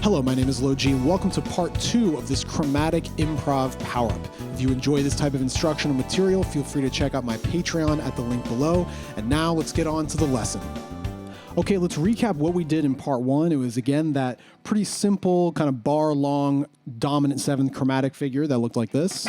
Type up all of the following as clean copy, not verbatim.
Hello, my name is LoG, and welcome to part 2 of this Chromatic Improv Power-Up. If you enjoy this type of instructional material, feel free to check out my Patreon at the link below. And now let's get on to the lesson. Okay, let's recap what we did in part 1. It was, again, that pretty simple, kind of bar-long, dominant 7th chromatic figure that looked like this.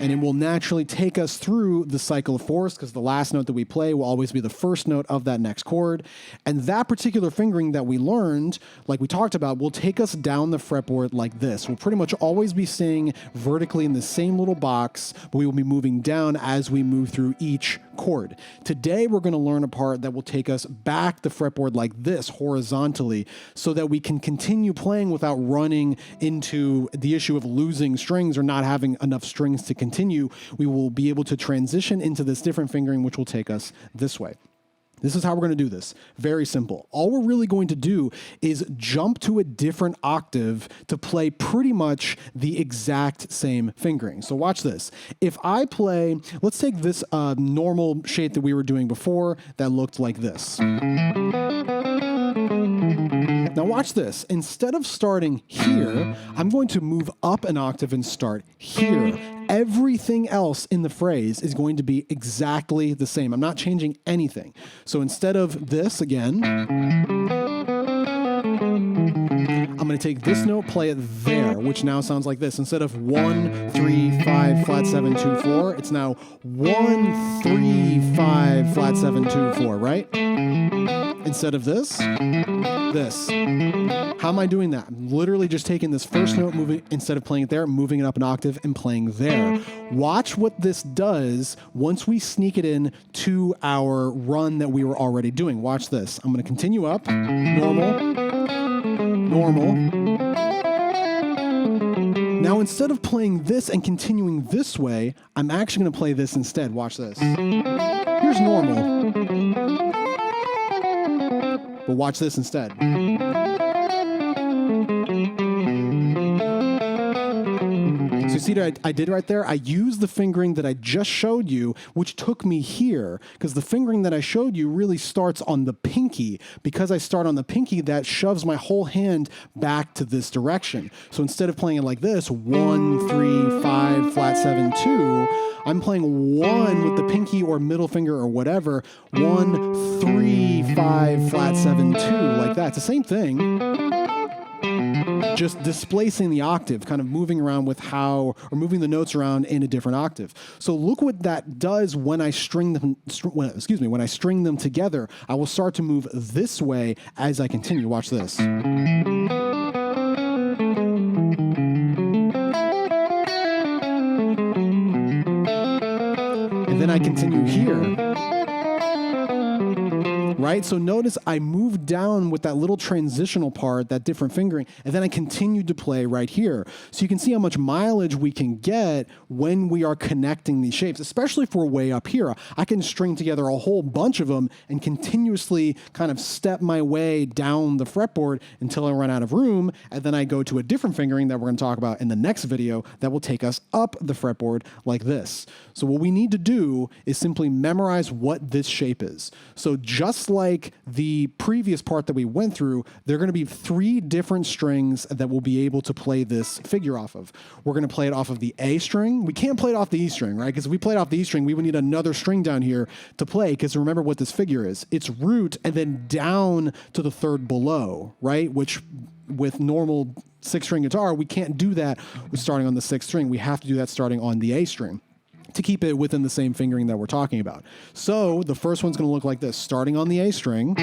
And it will naturally take us through the cycle of fourths because the last note that we play will always be the first note of that next chord. And that particular fingering that we learned, like we talked about, will take us down the fretboard like this. We'll pretty much always be staying vertically in the same little box, but we will be moving down as we move through each chord. Today, we're going to learn a part that will take us back the fretboard like this, horizontally, so that we can continue playing without running into the issue of losing strings or not having enough strings to continue. We will be able to transition into this different fingering, which will take us this way. This is how we're going to do this. Very simple. All we're really going to do is jump to a different octave to play pretty much the exact same fingering. So watch this. If I play, let's take this normal shape that we were doing before that looked like this. Now watch this. Instead of starting here, I'm going to move up an octave and start here. Everything else in the phrase is going to be exactly the same. I'm not changing anything. So instead of this again, I'm going to take this note, play it there, which now sounds like this. Instead of 1, 3, 5, flat 7, 2, 4, it's now 1, 3, 5, flat 7, 2, 4, right? Instead of this. How am I doing that? I'm literally just taking this first note, moving instead of playing it there, moving it up an octave and playing there. Watch what this does once we sneak it in to our run that we were already doing. Watch this. I'm going to continue up, normal, normal. Now, instead of playing this and continuing this way, I'm actually going to play this instead. Watch this. Here's normal. But watch this instead. So you see what I did right there? I used the fingering that I just showed you, which took me here, because the fingering that I showed you really starts on the pinky. Because I start on the pinky, that shoves my whole hand back to this direction. So instead of playing it like this, 1, 3, 5, flat 7, 2, I'm playing 1 with the pinky or middle finger or whatever, 1, 3, 5, flat 7, 2, like that. It's the same thing, just displacing the octave, kind of moving around with or moving the notes around in a different octave. So look what that does when I string them, when I string them together. I will start to move this way as I continue. Watch this. And then I continue here, right? So notice I moved down with that little transitional part, that different fingering, and then I continued to play right here. So you can see how much mileage we can get when we are connecting these shapes, especially if we're way up here. I can string together a whole bunch of them and continuously kind of step my way down the fretboard until I run out of room, and then I go to a different fingering that we're going to talk about in the next video that will take us up the fretboard like this. So what we need to do is simply memorize what this shape is. So just like the previous part that we went through, there are going to be 3 different strings that we'll be able to play this figure off of. We're going to play it off of the A string. We can't play it off the E string, right? Because if we played off the E string, we would need another string down here to play, because remember what this figure is. It's root and then down to the 3rd below, right? Which with normal 6-string guitar, we can't do that with starting on the 6th string. We have to do that starting on the A string to keep it within the same fingering that we're talking about. So the first one's going to look like this. Starting on the A string,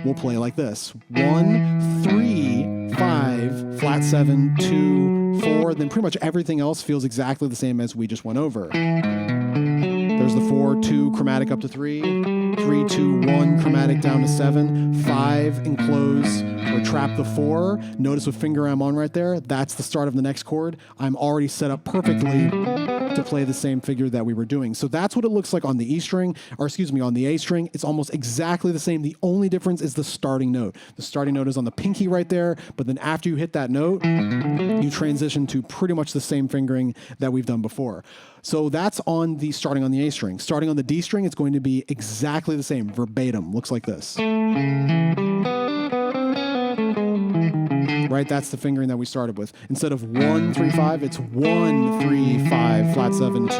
we'll play like this. 1, 3, 5, flat 7, 2, 4. Then pretty much everything else feels exactly the same as we just went over. There's the 4, 2, chromatic up to 3, 3, 2, 1, chromatic down to 7, 5, enclose or trap the 4. Notice what finger I'm on right there. That's the start of the next chord. I'm already set up perfectly to play the same figure that we were doing. So that's what it looks like on the E string, or excuse me, on the A string. It's almost exactly the same. The only difference is the starting note. The starting note is on the pinky right there, but then after you hit that note, you transition to pretty much the same fingering that we've done before. So that's on the starting on the A string. Starting on the D string, it's going to be exactly the same, verbatim. Looks like this. right? That's the fingering that we started with. Instead of 1, 3, 5, it's 1, 3, 5, flat 7, 2.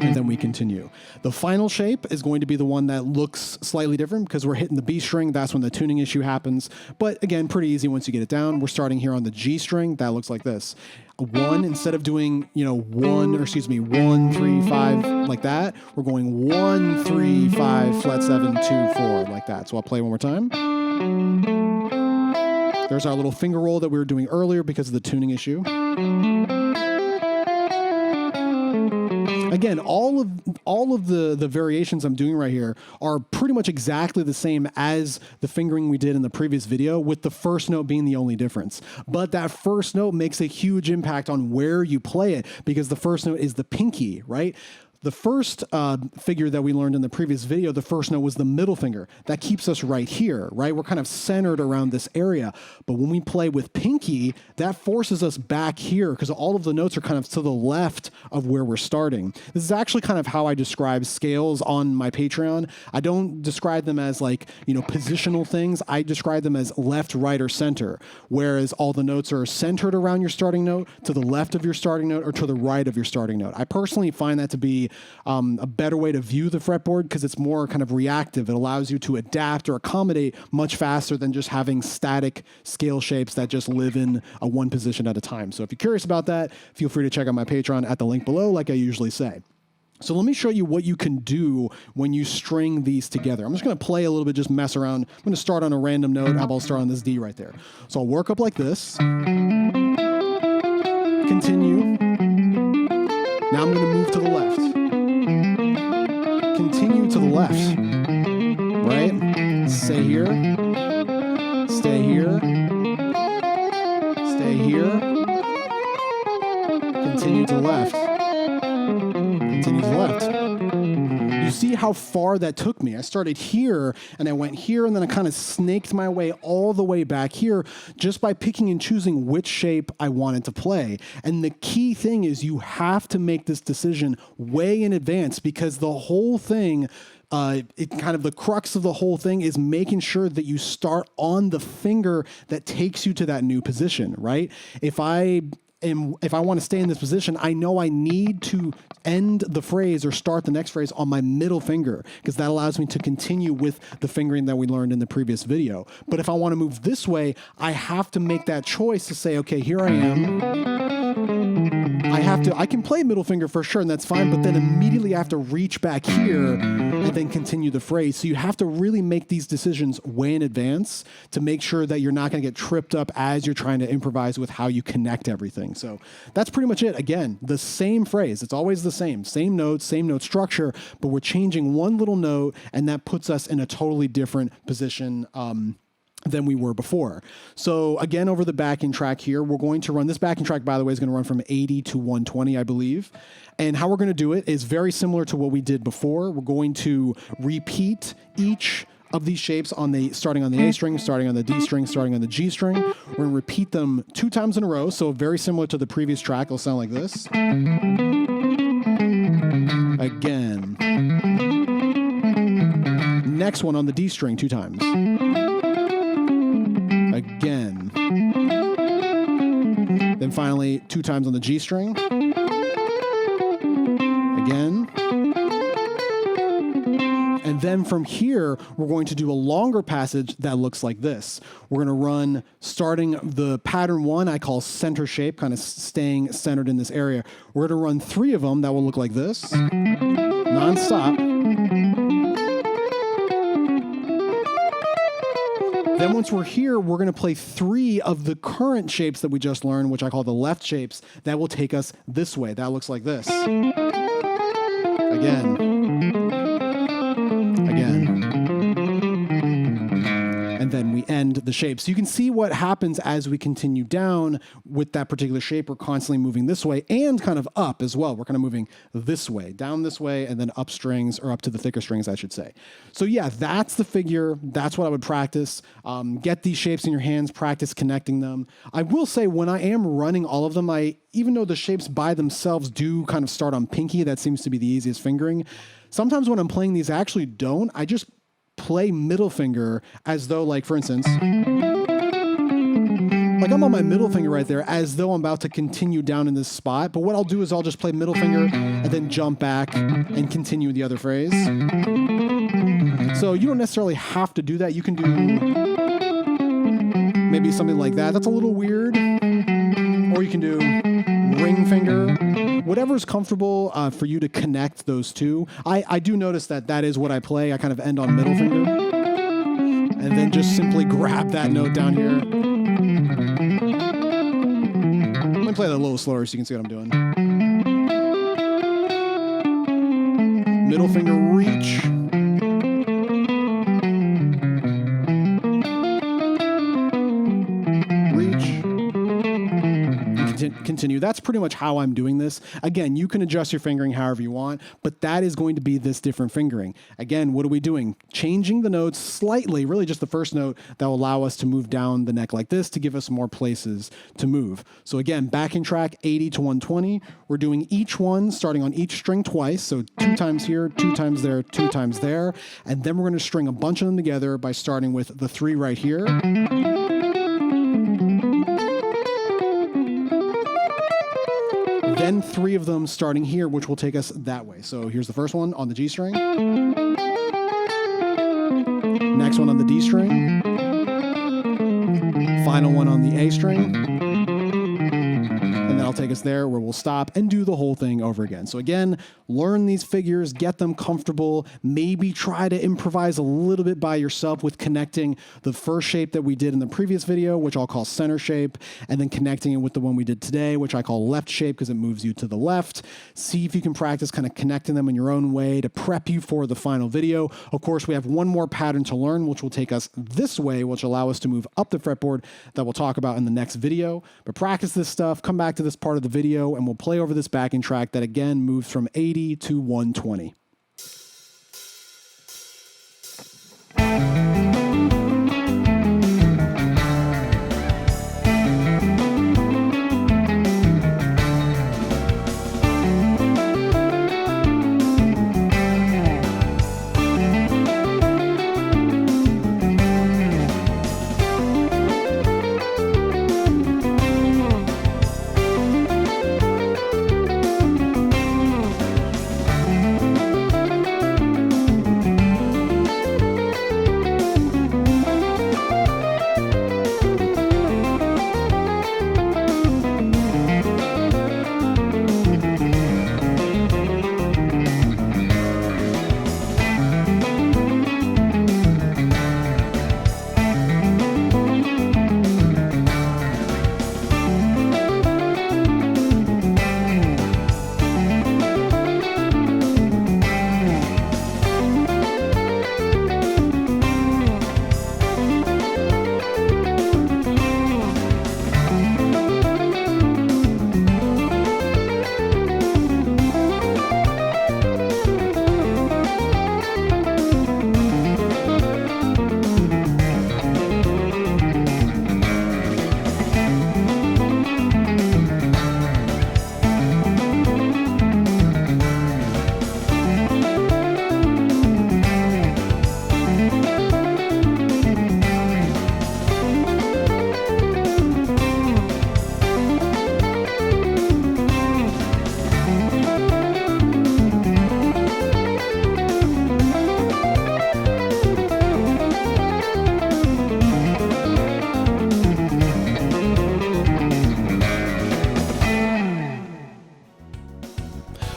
And then we continue. The final shape is going to be the one that looks slightly different because we're hitting the B string. That's when the tuning issue happens. But again, pretty easy once you get it down. We're starting here on the G string. That looks like this. 1, instead of doing, 1, 3, 5 like that, we're going 1, 3, 5, flat 7, 2, 4 like that. So I'll play one more time. There's our little finger roll that we were doing earlier because of the tuning issue. Again, all of the variations I'm doing right here are pretty much exactly the same as the fingering we did in the previous video, with the first note being the only difference. But that first note makes a huge impact on where you play it, because the first note is the pinky, right? The first figure that we learned in the previous video, the first note was the middle finger. That keeps us right here, right? We're kind of centered around this area. But when we play with pinky, that forces us back here because all of the notes are kind of to the left of where we're starting. This is actually kind of how I describe scales on my Patreon. I don't describe them as positional things. I describe them as left, right, or center, whereas all the notes are centered around your starting note, to the left of your starting note, or to the right of your starting note. I personally find that to be a better way to view the fretboard because it's more kind of reactive. It allows you to adapt or accommodate much faster than just having static scale shapes that just live in a one position at a time. So if you're curious about that, feel free to check out my Patreon at the link below, like I usually say. So let me show you what you can do when you string these together. I'm just going to play a little bit, just mess around. I'm going to start on a random note. How about I'll start on this D right there. So I'll work up like this. Continue. Now I'm going to move to the left. Continue to the left, right? Stay here, stay here, stay here, continue to the left, continue to the left. You see how far that took me. I started here and I went here and then I kind of snaked my way all the way back here just by picking and choosing which shape I wanted to play. And the key thing is you have to make this decision way in advance, because the whole thing, the crux of the whole thing is making sure that you start on the finger that takes you to that new position, right? If I want to stay in this position, I know I need to end the phrase or start the next phrase on my middle finger, because that allows me to continue with the fingering that we learned in the previous video. But if I want to move this way, I have to make that choice to say, okay, here I am. I can play middle finger for sure, and that's fine, but then immediately I have to reach back here and then continue the phrase. So you have to really make these decisions way in advance to make sure that you're not going to get tripped up as you're trying to improvise with how you connect everything. So that's pretty much it. Again, the same phrase. It's always the same note structure, but we're changing one little note, and that puts us in a totally different position than we were before. So again, over the backing track here, we're going to run this backing track, by the way, is going to run from 80 to 120, I believe. And how we're going to do it is very similar to what we did before. We're going to repeat each of these shapes starting on the A string, starting on the D string, starting on the G string. We're going to repeat them 2 times in a row. So very similar to the previous track. It'll sound like this. Again. Next one on the D string 2 times. Again. Then finally 2 times on the G string. Again. And then from here, we're going to do a longer passage that looks like this. We're going to run, starting the pattern 1, I call center shape, kind of staying centered in this area. We're going to run 3 of them that will look like this, non-stop. Then once we're here, we're going to play 3 of the current shapes that we just learned, which I call the left shapes, that will take us this way. That looks like this. Again. And then we end the shape. So you can see what happens as we continue down with that particular shape. We're constantly moving this way and kind of up as well. We're kind of moving this way, down this way, and then up strings, or up to the thicker strings, I should say. So yeah, that's the figure. That's what I would practice. Get these shapes in your hands, practice connecting them. I will say, when I am running all of them, even though the shapes by themselves do kind of start on pinky, that seems to be the easiest fingering. Sometimes when I'm playing these, I actually don't. I just play middle finger as though, like, for instance, Like I'm on my middle finger right there as though I'm about to continue down in this spot. But what I'll do is I'll just play middle finger and then jump back and continue the other phrase. So you don't necessarily have to do that. You can do maybe something like that. That's a little weird. Or you can do ring finger. Whatever's comfortable for you to connect those two. I do notice that is what I play. I kind of end on middle finger. And then just simply grab that note down here. Let me play that a little slower so you can see what I'm doing. Middle finger reach. Continue. That's pretty much how I'm doing this. Again, you can adjust your fingering however you want, but that is going to be this different fingering. Again, what are we doing? Changing the notes slightly, really just the first note that will allow us to move down the neck like this to give us more places to move. So again, backing track 80 to 120. We're doing each one starting on each string twice. So 2 times here, 2 times there, 2 times there. And then we're going to string a bunch of them together by starting with the 3 right here. Then 3 of them starting here, which will take us that way. So here's the first one on the G string. Next one on the D string. Final one on the A string. And then I'll take us there where we'll stop and do the whole thing over again. So again, learn these figures, get them comfortable, maybe try to improvise a little bit by yourself with connecting the first shape that we did in the previous video, which I'll call center shape, and then connecting it with the one we did today, which I call left shape because it moves you to the left. See if you can practice kind of connecting them in your own way to prep you for the final video. Of course, we have one more pattern to learn, which will take us this way, which will allow us to move up the fretboard that we'll talk about in the next video. But practice this stuff, come back to this part of the video, and we'll play over this backing track that again moves from 80 to 120.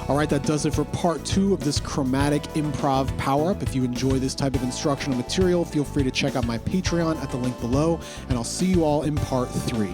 All right, that does it for part 2 of this Chromatic Improv Power-Up. If you enjoy this type of instructional material, feel free to check out my Patreon at the link below, and I'll see you all in part 3.